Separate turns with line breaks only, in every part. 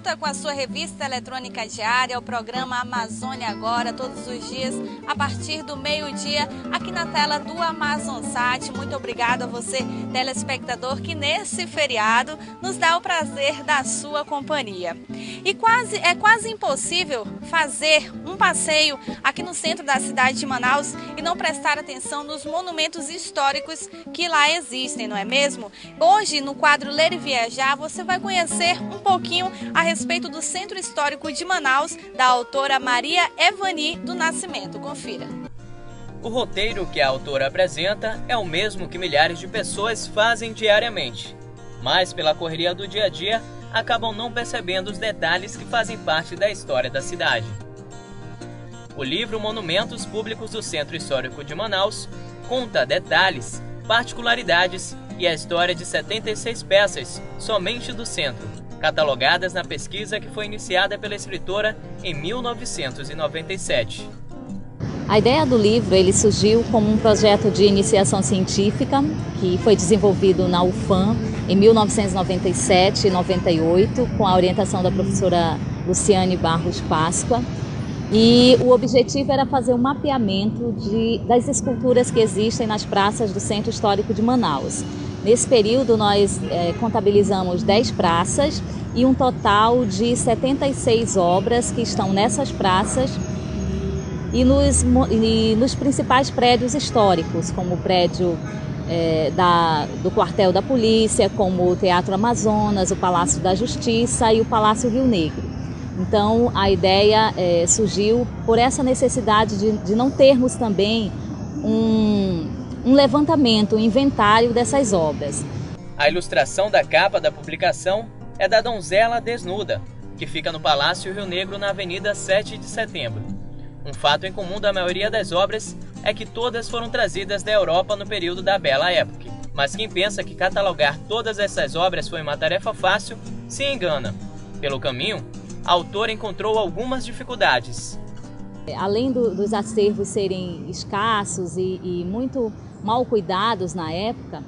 volta com a sua revista eletrônica diária, o programa Amazônia Agora, todos os dias, a partir do meio-dia, aqui na tela do Amazonsat. Muito obrigado a você, telespectador, que nesse feriado nos dá o prazer da sua companhia. E é quase impossível fazer um passeio aqui no centro da cidade de Manaus e não prestar atenção nos monumentos históricos que lá existem, não é mesmo? Hoje, no quadro Ler e Viajar, você vai conhecer um pouquinho a respeito do Centro Histórico de Manaus, da autora Maria Evani do Nascimento. Confira.
O roteiro que a autora apresenta é o mesmo que milhares de pessoas fazem diariamente, mas pela correria do dia a dia, acabam não percebendo os detalhes que fazem parte da história da cidade. O livro Monumentos Públicos do Centro Histórico de Manaus conta detalhes, particularidades e a história de 76 peças somente do centro, catalogadas na pesquisa que foi iniciada pela escritora em 1997.
A ideia do livro surgiu como um projeto de iniciação científica que foi desenvolvido na UFAM em 1997 e 98, com a orientação da professora Luciane Barros Páscoa. E o objetivo era fazer um mapeamento das esculturas que existem nas praças do Centro Histórico de Manaus. Nesse período, nós contabilizamos 10 praças e um total de 76 obras que estão nessas praças e nos principais prédios históricos, como o prédio do quartel da polícia, como o Teatro Amazonas, o Palácio da Justiça e o Palácio Rio Negro. Então, a ideia surgiu por essa necessidade de não termos também um levantamento, um inventário dessas obras.
A ilustração da capa da publicação é da Donzela Desnuda, que fica no Palácio Rio Negro, na Avenida 7 de Setembro. Um fato em comum da maioria das obras é que todas foram trazidas da Europa no período da Bela Época. Mas quem pensa que catalogar todas essas obras foi uma tarefa fácil, se engana. Pelo caminho, a autora encontrou algumas dificuldades.
Além dos acervos serem escassos e muito mal cuidados na época,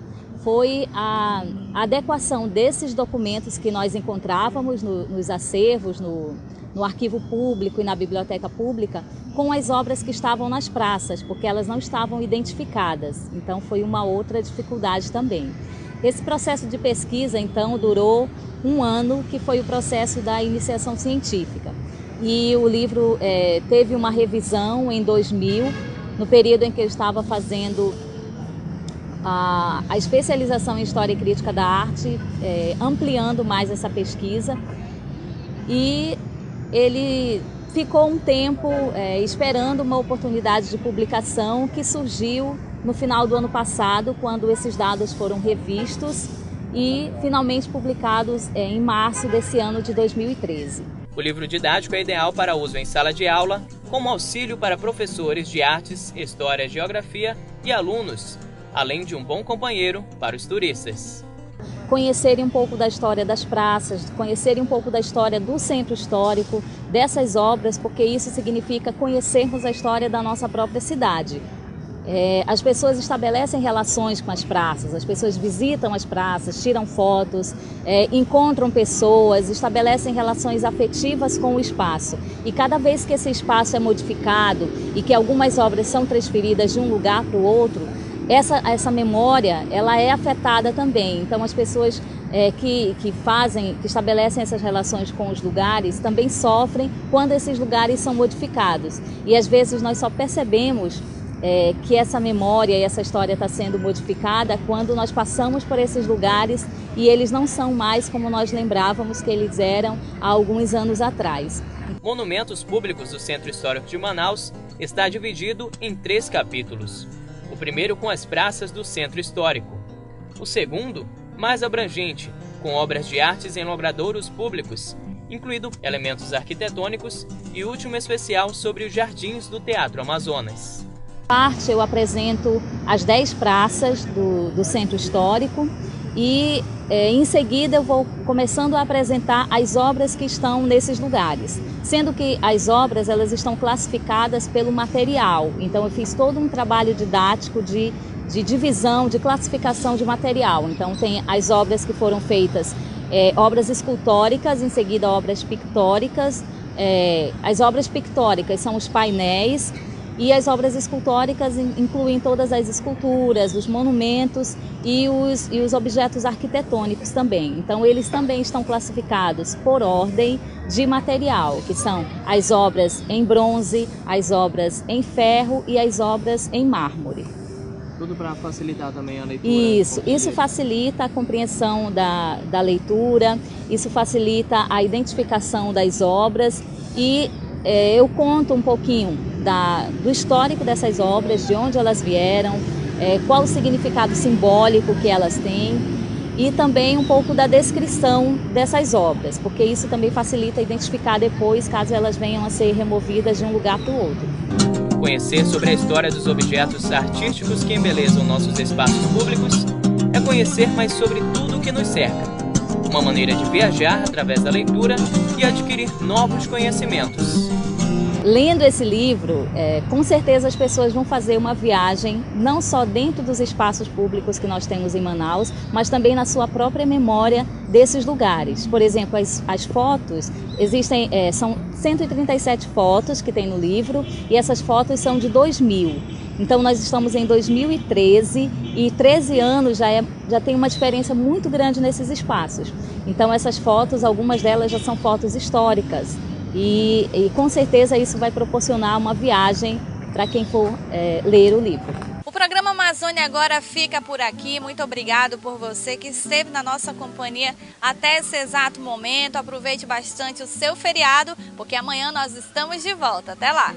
foi a adequação desses documentos que nós encontrávamos nos acervos, no arquivo público e na biblioteca pública, com as obras que estavam nas praças, porque elas não estavam identificadas. Então foi uma outra dificuldade também. Esse processo de pesquisa, então, durou um ano, que foi o processo da iniciação científica. E o livro teve uma revisão em 2000, no período em que eu estava fazendo a especialização em História e Crítica da Arte, ampliando mais essa pesquisa. E ele ficou um tempo esperando uma oportunidade de publicação que surgiu no final do ano passado, quando esses dados foram revistos e finalmente publicados em março desse ano de 2013.
O livro didático é ideal para uso em sala de aula, como auxílio para professores de artes, história, geografia e alunos, além de um bom companheiro para os turistas.
Conhecerem um pouco da história das praças, conhecerem um pouco da história do centro histórico, dessas obras, porque isso significa conhecermos a história da nossa própria cidade. As pessoas estabelecem relações com as praças, as pessoas visitam as praças, tiram fotos, encontram pessoas, estabelecem relações afetivas com o espaço. E cada vez que esse espaço é modificado e que algumas obras são transferidas de um lugar para o outro, essa memória ela é afetada também. Então as pessoas que estabelecem essas relações com os lugares também sofrem quando esses lugares são modificados. E às vezes nós só percebemos que essa memória e essa história está sendo modificada quando nós passamos por esses lugares e eles não são mais como nós lembrávamos que eles eram há alguns anos atrás.
Monumentos Públicos do Centro Histórico de Manaus está dividido em 3 capítulos. O primeiro com as praças do Centro Histórico. O segundo, mais abrangente, com obras de artes em logradouros públicos, incluindo elementos arquitetônicos, e o último especial sobre os jardins do Teatro Amazonas.
Eu apresento as 10 praças do Centro Histórico e em seguida eu vou começando a apresentar as obras que estão nesses lugares, sendo que as obras elas estão classificadas pelo material. Então eu fiz todo um trabalho didático de divisão, de classificação de material. Então tem as obras que foram feitas obras escultóricas, em seguida obras pictóricas. As obras pictóricas são os painéis e as obras escultóricas incluem todas as esculturas, os monumentos e os objetos arquitetônicos também. Então eles também estão classificados por ordem de material, que são as obras em bronze, as obras em ferro e as obras em mármore.
Tudo para facilitar também a leitura?
Isso facilita a compreensão da leitura, isso facilita a identificação das obras e eu conto um pouquinho do histórico dessas obras, de onde elas vieram, qual o significado simbólico que elas têm e também um pouco da descrição dessas obras, porque isso também facilita identificar depois, caso elas venham a ser removidas de um lugar para o outro.
Conhecer sobre a história dos objetos artísticos que embelezam nossos espaços públicos é conhecer mais sobre tudo o que nos cerca. Uma maneira de viajar através da leitura e adquirir novos conhecimentos.
Lendo esse livro, com certeza as pessoas vão fazer uma viagem, não só dentro dos espaços públicos que nós temos em Manaus, mas também na sua própria memória desses lugares. Por exemplo, as fotos, são 137 fotos que tem no livro e essas fotos são de 2000. Então nós estamos em 2013 e 13 anos já tem uma diferença muito grande nesses espaços. Então essas fotos, algumas delas já são fotos históricas. E com certeza isso vai proporcionar uma viagem para quem for ler o livro.
O programa Amazônia Agora fica por aqui. Muito obrigado por você que esteve na nossa companhia até esse exato momento. Aproveite bastante o seu feriado, porque amanhã nós estamos de volta. Até lá!